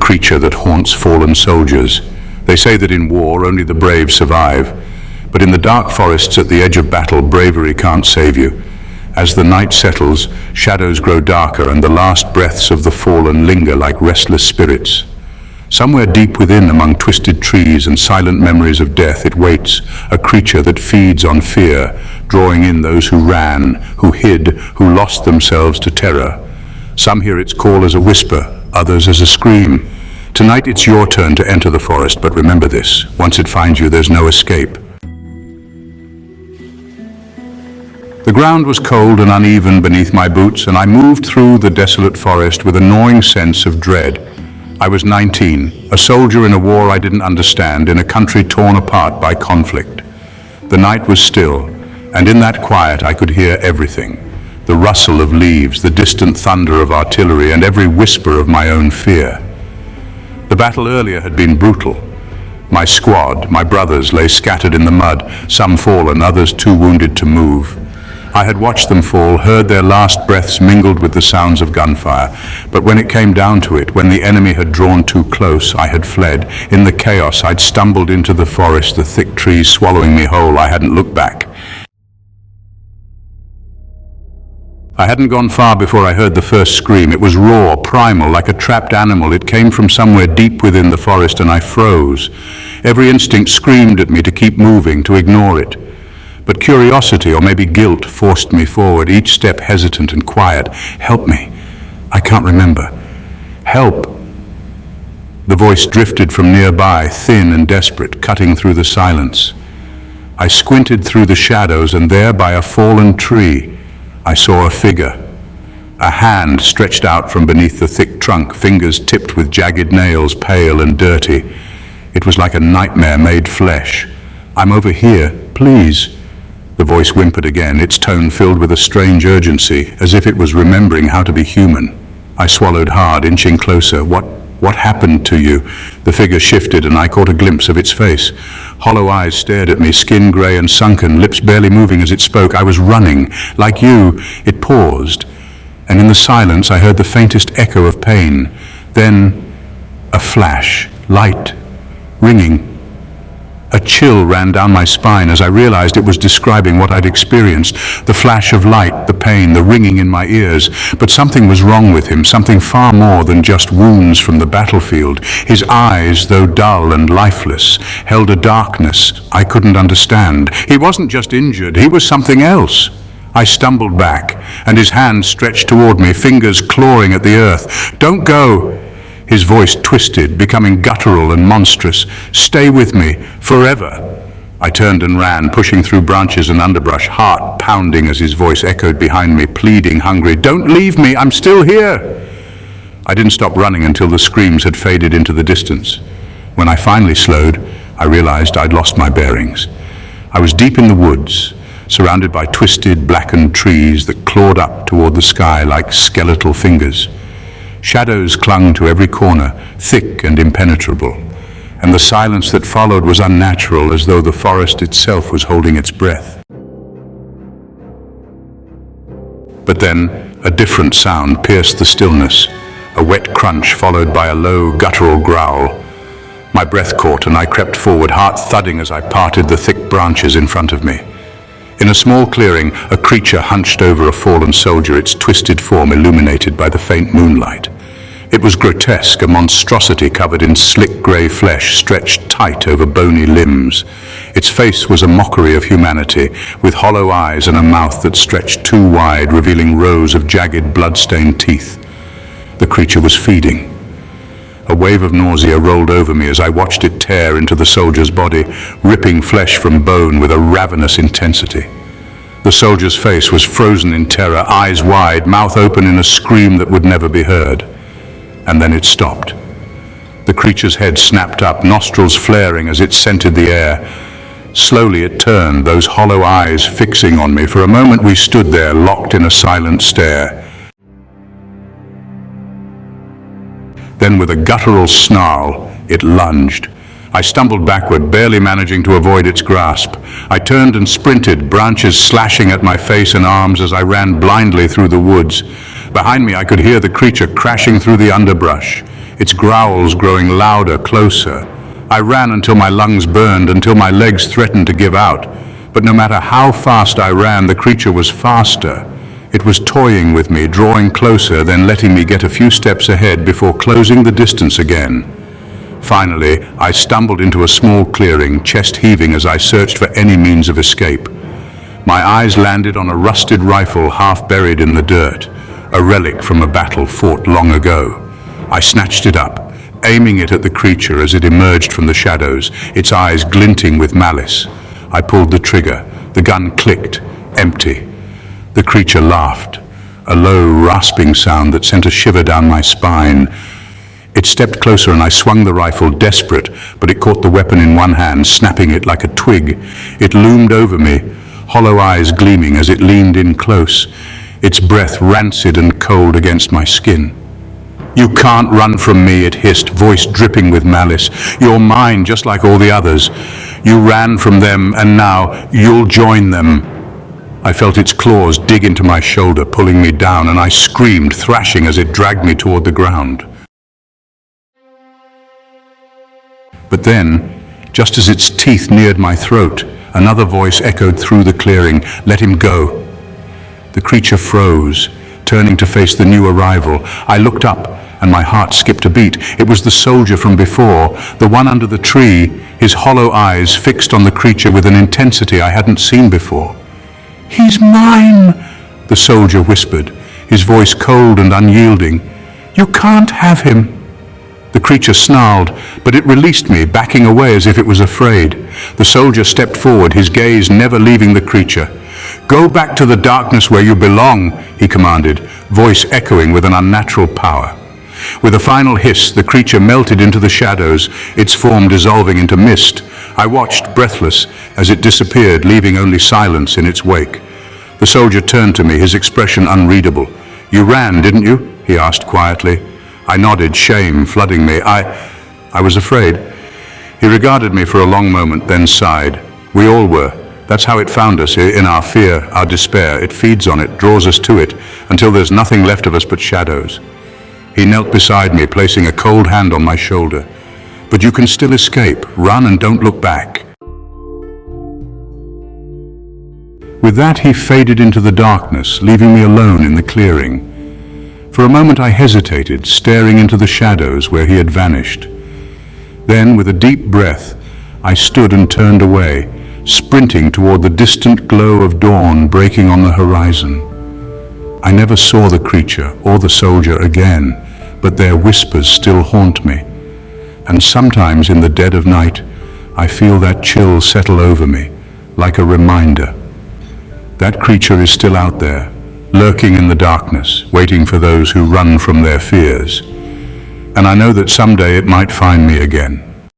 creature that haunts fallen soldiers. They say that in war only the brave survive, but in the dark forests at the edge of battle, bravery can't save you. As the night settles, shadows grow darker and the last breaths of the fallen linger like restless spirits. Somewhere deep within, among twisted trees and silent memories of death, it waits, a creature that feeds on fear, drawing in those who ran, who hid, who lost themselves to terror. Some hear its call as a whisper, others as a scream. Tonight it's your turn to enter the forest, but remember this, once it finds you, there's no escape. The ground was cold and uneven beneath my boots, and I moved through the desolate forest with a gnawing sense of dread. I was 19, a soldier in a war I didn't understand, in a country torn apart by conflict. The night was still, and in that quiet I could hear everything. The rustle of leaves, the distant thunder of artillery, and every whisper of my own fear. The battle earlier had been brutal. My squad, my brothers, lay scattered in the mud, some fallen, others too wounded to move. I had watched them fall, heard their last breaths mingled with the sounds of gunfire. But when it came down to it, when the enemy had drawn too close, I had fled. In the chaos, I'd stumbled into the forest, the thick trees swallowing me whole. I hadn't looked back. I hadn't gone far before I heard the first scream. It was raw, primal, like a trapped animal. It came from somewhere deep within the forest, and I froze. Every instinct screamed at me to keep moving, to ignore it. But curiosity, or maybe guilt, forced me forward, each step hesitant and quiet. Help me. I can't remember. Help. The voice drifted from nearby, thin and desperate, cutting through the silence. I squinted through the shadows, and there, by a fallen tree, I saw a figure. A hand stretched out from beneath the thick trunk, fingers tipped with jagged nails, pale and dirty. It was like a nightmare made flesh. I'm over here, please. The voice whimpered again, its tone filled with a strange urgency, as if it was remembering how to be human. I swallowed hard, inching closer. What happened to you? The figure shifted, and I caught a glimpse of its face. Hollow eyes stared at me, skin gray and sunken, lips barely moving as it spoke. I was running. Like you, it paused, and in the silence I heard the faintest echo of pain. Then a flash, light, ringing. A chill ran down my spine as I realized it was describing what I'd experienced. The flash of light, the pain, the ringing in my ears. But something was wrong with him, something far more than just wounds from the battlefield. His eyes, though dull and lifeless, held a darkness I couldn't understand. He wasn't just injured, he was something else. I stumbled back, and his hand stretched toward me, fingers clawing at the earth. Don't go! His voice twisted, becoming guttural and monstrous. Stay with me, forever. I turned and ran, pushing through branches and underbrush, heart pounding as his voice echoed behind me, pleading, hungry. Don't leave me, I'm still here. I didn't stop running until the screams had faded into the distance. When I finally slowed, I realized I'd lost my bearings. I was deep in the woods, surrounded by twisted, blackened trees that clawed up toward the sky like skeletal fingers. Shadows clung to every corner, thick and impenetrable, and the silence that followed was unnatural, as though the forest itself was holding its breath. But then, a different sound pierced the stillness, a wet crunch followed by a low, guttural growl. My breath caught, and I crept forward, heart thudding as I parted the thick branches in front of me. In a small clearing, a creature hunched over a fallen soldier, its twisted form illuminated by the faint moonlight. It was grotesque, a monstrosity covered in slick grey flesh stretched tight over bony limbs. Its face was a mockery of humanity, with hollow eyes and a mouth that stretched too wide, revealing rows of jagged, blood-stained teeth. The creature was feeding. A wave of nausea rolled over me as I watched it tear into the soldier's body, ripping flesh from bone with a ravenous intensity. The soldier's face was frozen in terror, eyes wide, mouth open in a scream that would never be heard. And then it stopped. The creature's head snapped up, nostrils flaring as it scented the air. Slowly it turned, those hollow eyes fixing on me. For a moment we stood there, locked in a silent stare. Then with a guttural snarl, it lunged. I stumbled backward, barely managing to avoid its grasp. I turned and sprinted, branches slashing at my face and arms as I ran blindly through the woods. Behind me, I could hear the creature crashing through the underbrush, its growls growing louder, closer. I ran until my lungs burned, until my legs threatened to give out. But no matter how fast I ran, the creature was faster. It was toying with me, drawing closer, then letting me get a few steps ahead before closing the distance again. Finally, I stumbled into a small clearing, chest heaving as I searched for any means of escape. My eyes landed on a rusted rifle half buried in the dirt, a relic from a battle fought long ago. I snatched it up, aiming it at the creature as it emerged from the shadows, its eyes glinting with malice. I pulled the trigger. The gun clicked, empty. The creature laughed, a low, rasping sound that sent a shiver down my spine. It stepped closer and I swung the rifle, desperate, but it caught the weapon in one hand, snapping it like a twig. It loomed over me, hollow eyes gleaming as it leaned in close, its breath rancid and cold against my skin. "You can't run from me," it hissed, voice dripping with malice. "You're mine, just like all the others. You ran from them, and now you'll join them." I felt its claws dig into my shoulder, pulling me down, and I screamed, thrashing as it dragged me toward the ground. But then, just as its teeth neared my throat, another voice echoed through the clearing, "Let him go." The creature froze, turning to face the new arrival. I looked up, and my heart skipped a beat. It was the soldier from before, the one under the tree, his hollow eyes fixed on the creature with an intensity I hadn't seen before. "He's mine," the soldier whispered, his voice cold and unyielding. "You can't have him." The creature snarled, but it released me, backing away as if it was afraid. The soldier stepped forward, his gaze never leaving the creature. "Go back to the darkness where you belong," he commanded, voice echoing with an unnatural power. With a final hiss, the creature melted into the shadows, its form dissolving into mist. I watched, breathless, as it disappeared, leaving only silence in its wake. The soldier turned to me, his expression unreadable. "You ran, didn't you?" he asked quietly. I nodded, shame flooding me. I was afraid. He regarded me for a long moment, then sighed. We all were. That's how it found us, in our fear, our despair. It feeds on it, draws us to it, until there's nothing left of us but shadows. He knelt beside me, placing a cold hand on my shoulder. "But you can still escape. Run and don't look back." With that, he faded into the darkness, leaving me alone in the clearing. For a moment I hesitated, staring into the shadows where he had vanished. Then, with a deep breath, I stood and turned away, sprinting toward the distant glow of dawn breaking on the horizon. I never saw the creature or the soldier again, but their whispers still haunt me. And sometimes in the dead of night, I feel that chill settle over me, like a reminder. That creature is still out there, lurking in the darkness, waiting for those who run from their fears. And I know that someday it might find me again.